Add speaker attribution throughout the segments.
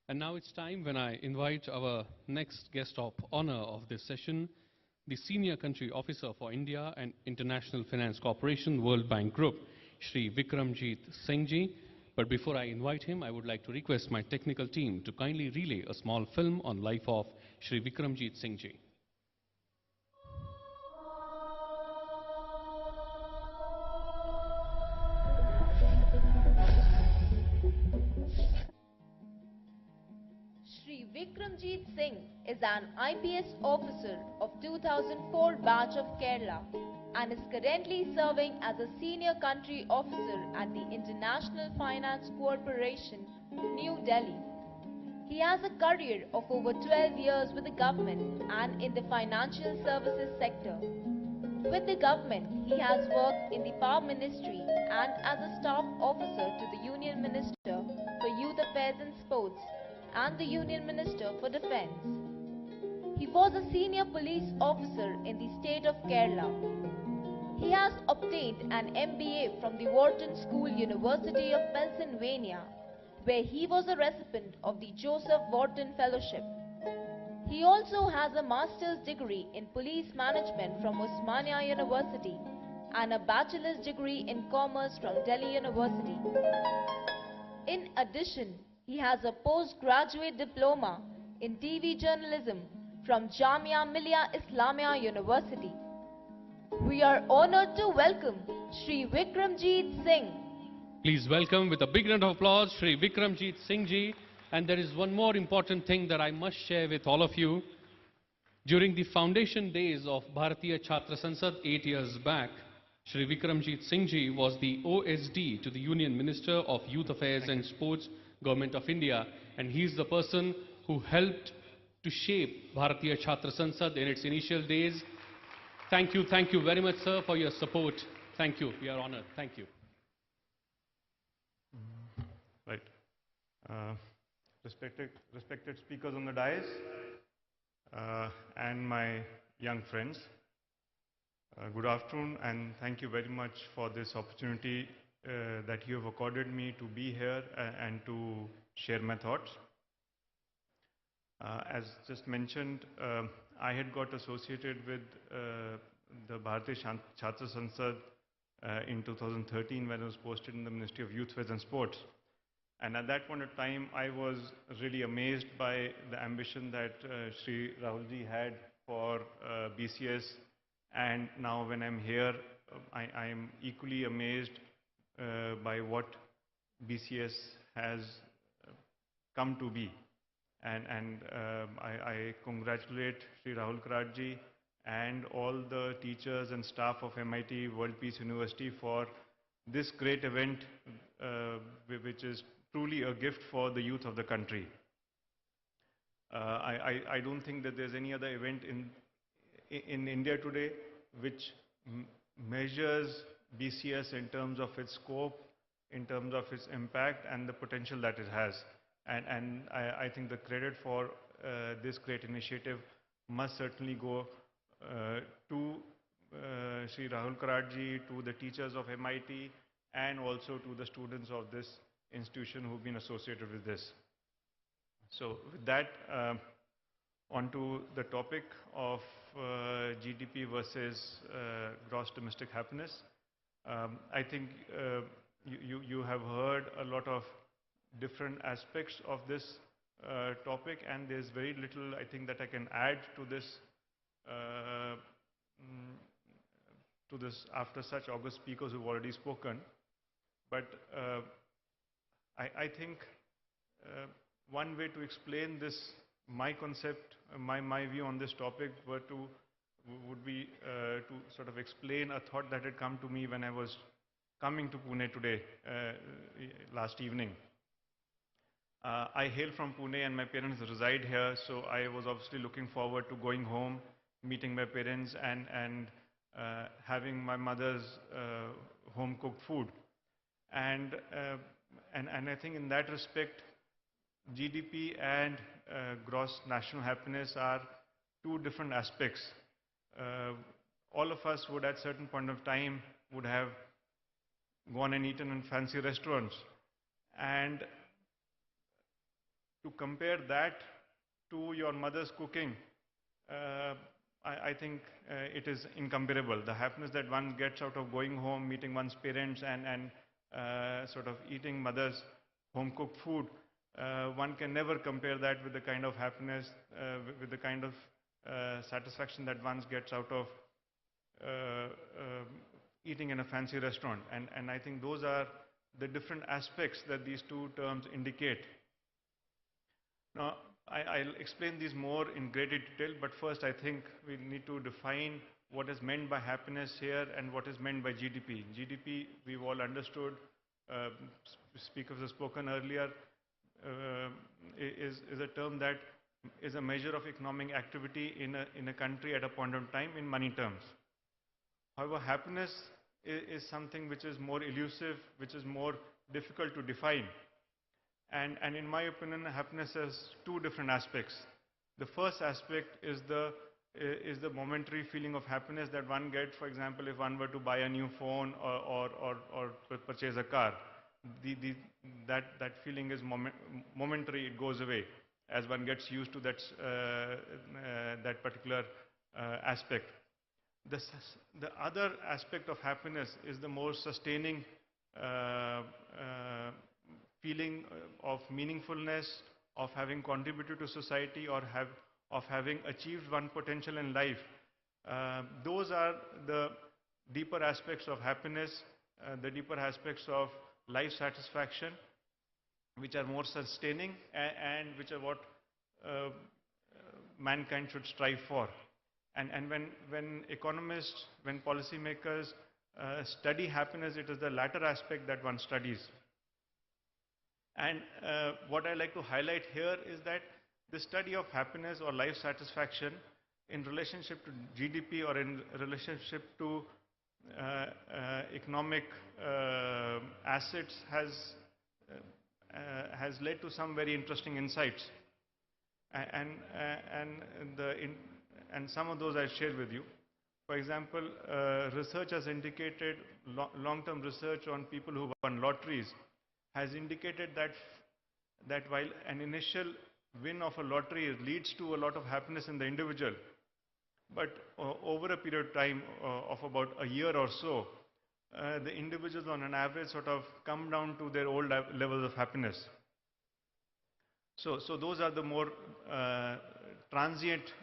Speaker 1: And now it's time when I invite our next guest of honor of this session, the Senior Country Officer for India and International Finance Corporation World Bank Group, Shri Vikramjit Singh ji. But before I invite him, I would like to request my technical team to kindly relay a small film on life of Shri Vikramjit Singh ji.
Speaker 2: Shri Vikramjit Singh is an IPS officer of 2004 batch of Kerala and is currently serving as a senior country officer at the International Finance Corporation, New Delhi. He has a career of over 12 years with the government and in the financial services sector. With the government, he has worked in the Power Ministry and as a staff officer to the Union Minister for Youth Affairs and Sports and the Union Minister for Defence. He was a senior police officer in the state of Kerala. He has obtained an MBA from the Wharton School, University of Pennsylvania, where he was a recipient of the Joseph Wharton Fellowship. He also has a master's degree in police management from Osmania University and a bachelor's degree in commerce from Delhi University. In addition, he has a postgraduate diploma in TV journalism from Jamia Millia Islamia University. We are honored to welcome Shri Vikramjit Singh.
Speaker 1: Please welcome with a big round of applause Shri Vikramjit Singh ji. And there is one more important thing that I must share with all of you. During the foundation days of Bharatiya Chhatra Sansad 8 years back, Shri Vikramjit Singh ji was the OSD to the Union Minister of Youth Affairs and Sports, Government of India, and he is the person who helped to shape Bharatiya Chhatra Sansad in its initial days. Thank you very much, sir, for your support. Thank you. We are honored. Thank you.
Speaker 3: Right. Respected speakers on the dais and my young friends, good afternoon, and thank you very much for this opportunity that you have accorded me to be here and to share my thoughts. As just mentioned, I had got associated with the Bharatiya Chhatra Sansad in 2013 when I was posted in the Ministry of Youth Affairs and Sports. And at that point of time, I was really amazed by the ambition that Shri Rahulji had for BCS. And now when I'm here, I am equally amazed by what BCS has come to be. And I congratulate Shri Rahul Karatji and all the teachers and staff of MIT World Peace University for this great event, which is truly a gift for the youth of the country. I don't think that there's any other event in India today which measures BCS in terms of its scope, in terms of its impact and the potential that it has. And I think the credit for this great initiative must certainly go to Shri Rahul Karatji, to the teachers of MIT, and also to the students of this institution who've been associated with this. So with that, onto the topic of GDP versus gross domestic happiness. I think you have heard a lot of different aspects of this topic, and there's very little, I think, that I can add to this after such august speakers who've already spoken. But I think one way to explain this, my concept, my view on this topic would be to sort of explain a thought that had come to me when I was coming to Pune today, last evening. I hail from Pune and my parents reside here, so I was obviously looking forward to going home, meeting my parents and having my mother's home-cooked food. And I think in that respect, GDP and gross national happiness are two different aspects. All of us would at certain point of time would have gone and eaten in fancy restaurants. And to compare that to your mother's cooking, I think it is incomparable. The happiness that one gets out of going home, meeting one's parents, and sort of eating mother's home-cooked food, one can never compare that with the kind of happiness, with the kind of satisfaction that one gets out of eating in a fancy restaurant. And I think those are the different aspects that these two terms indicate. Now, I'll explain these more in greater detail, but first I think we need to define what is meant by happiness here and what is meant by GDP. GDP, we've all understood, speakers have spoken earlier, is a term that is a measure of economic activity in a country at a point in time in money terms. However, happiness is something which is more elusive, which is more difficult to define. And in my opinion, happiness has two different aspects. The first aspect is the momentary feeling of happiness that one gets, for example, if one were to buy a new phone or purchase a car. That feeling is momentary, it goes away as one gets used to that particular aspect. The other aspect of happiness is the more sustaining feeling of meaningfulness, of having contributed to society, or of having achieved one potential in life. Those are the deeper aspects of happiness, the deeper aspects of life satisfaction, which are more sustaining and which are what mankind should strive for. And when economists, when policymakers study happiness, it is the latter aspect that one studies. And what I like to highlight here is that the study of happiness or life satisfaction in relationship to GDP or in relationship to economic assets has led to some very interesting insights. And some of those I shared with you. For example, research has indicated, long-term research on people who won lotteries has indicated that while an initial win of a lottery leads to a lot of happiness in the individual, but over a period of time of about a year or so, the individuals on an average sort of come down to their old levels of happiness. So those are the more transient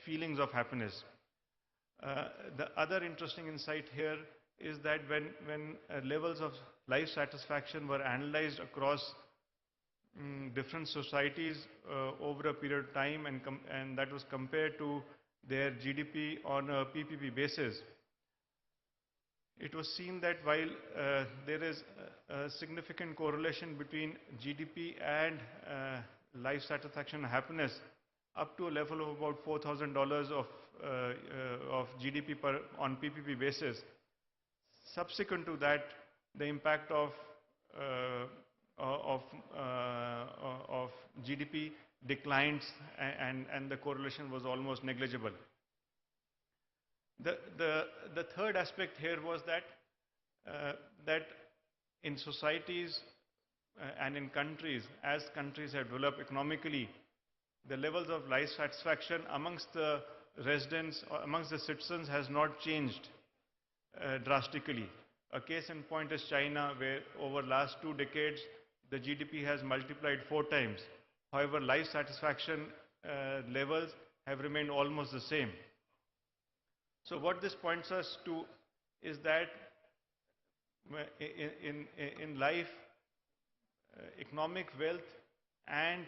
Speaker 3: feelings of happiness. The other interesting insight here is that when levels of life satisfaction were analyzed across different societies over a period of time, and that was compared to their GDP on a PPP basis, it was seen that while there is a significant correlation between GDP and life satisfaction and happiness, up to a level of about $4,000 of GDP on PPP basis. Subsequent to that, the impact of GDP declines, and the correlation was almost negligible. The third aspect here was that in societies and in countries, as countries have developed economically, the levels of life satisfaction amongst the residents, or amongst the citizens, has not changed drastically. A case in point is China, where over the last 2 decades, the GDP has multiplied 4 times. However, life satisfaction levels have remained almost the same. So what this points us to is that in life, economic wealth and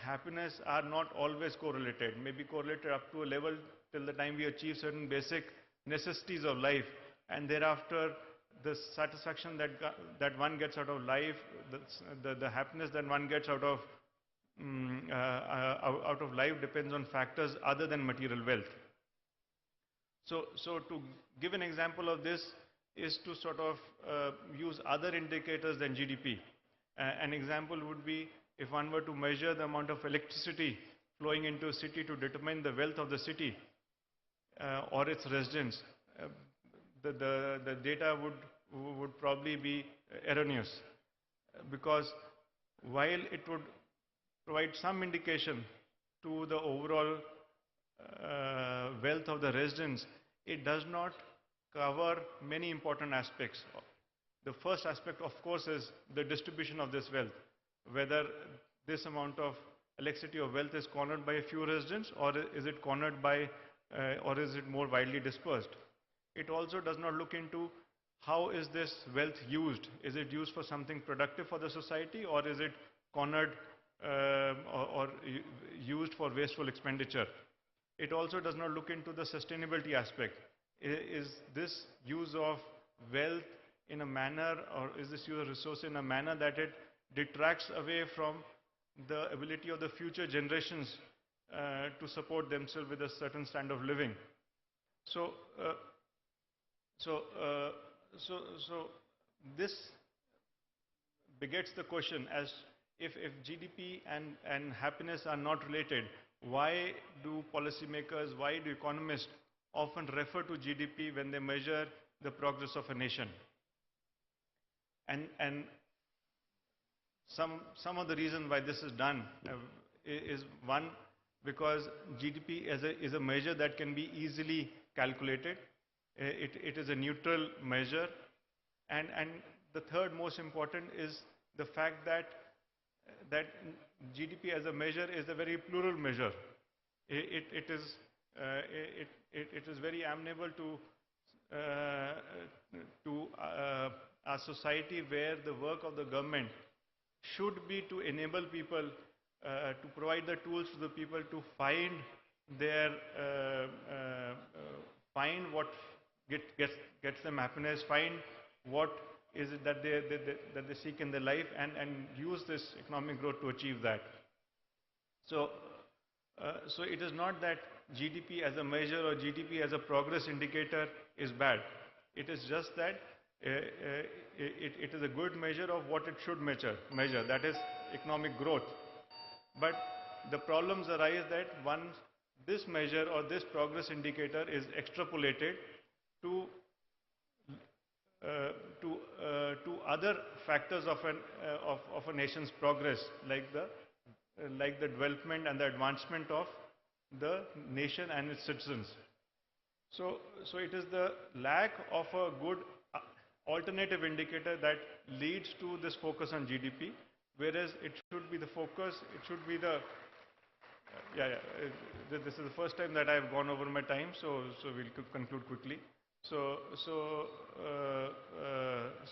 Speaker 3: happiness are not always correlated. Maybe correlated up to a level till the time we achieve certain basic necessities of life, and thereafter the satisfaction that one gets out of life, the happiness that one gets out of life depends on factors other than material wealth. So to give an example of this is to sort of use other indicators than GDP. An example would be if one were to measure the amount of electricity flowing into a city to determine the wealth of the city or its residents, the data would probably be erroneous, because while it would provide some indication to the overall wealth of the residents, it does not cover many important aspects. The first aspect, of course, is the distribution of this wealth, whether this amount of electricity or wealth is cornered by a few residents, or is it cornered by, or is it more widely dispersed. It also does not look into how is this wealth used. Is it used for something productive for the society, or is it cornered or used for wasteful expenditure? It also does not look into the sustainability aspect. Is this use of wealth in a manner, or is this use of resource in a manner that it detracts away from the ability of the future generations to support themselves with a certain standard of living? So this begets the question, as if GDP and happiness are not related, why do policymakers, why do economists often refer to GDP when they measure the progress of a nation? And some of the reason why this is done is, one, because GDP is a measure that can be easily calculated. It is a neutral measure. And the third most important is the fact that GDP as a measure is a very plural measure. It is very amenable to a society where the work of the government should be to enable people, to provide the tools to the people to find what gets them happiness, find what is it that they seek in their life, and use this economic growth to achieve that. So it is not that GDP as a measure or GDP as a progress indicator is bad. It is just that it is a good measure of what it should measure, that is economic growth. But the problems arise that once this measure or this progress indicator is extrapolated to other factors of a nation's progress, like the development and the advancement of the nation and its citizens. So it is the lack of a good alternative indicator that leads to this focus on GDP, whereas it should be the focus, it should be the, this is the first time that I have gone over my time, so we'll conclude quickly. So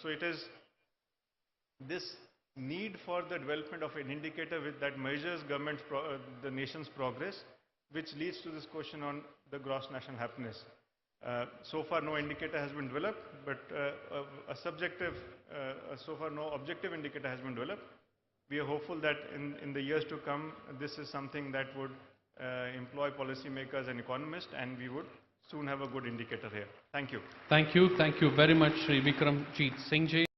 Speaker 3: it is this need for the development of an indicator that measures the nation's progress, which leads to this question on the gross national happiness. So far no indicator has been developed, but so far no objective indicator has been developed. We are hopeful that in the years to come, this is something that would employ policymakers and economists, and we would soon have a good indicator here. Thank you.
Speaker 1: Thank you very much, Shri Vikramjit Singh ji.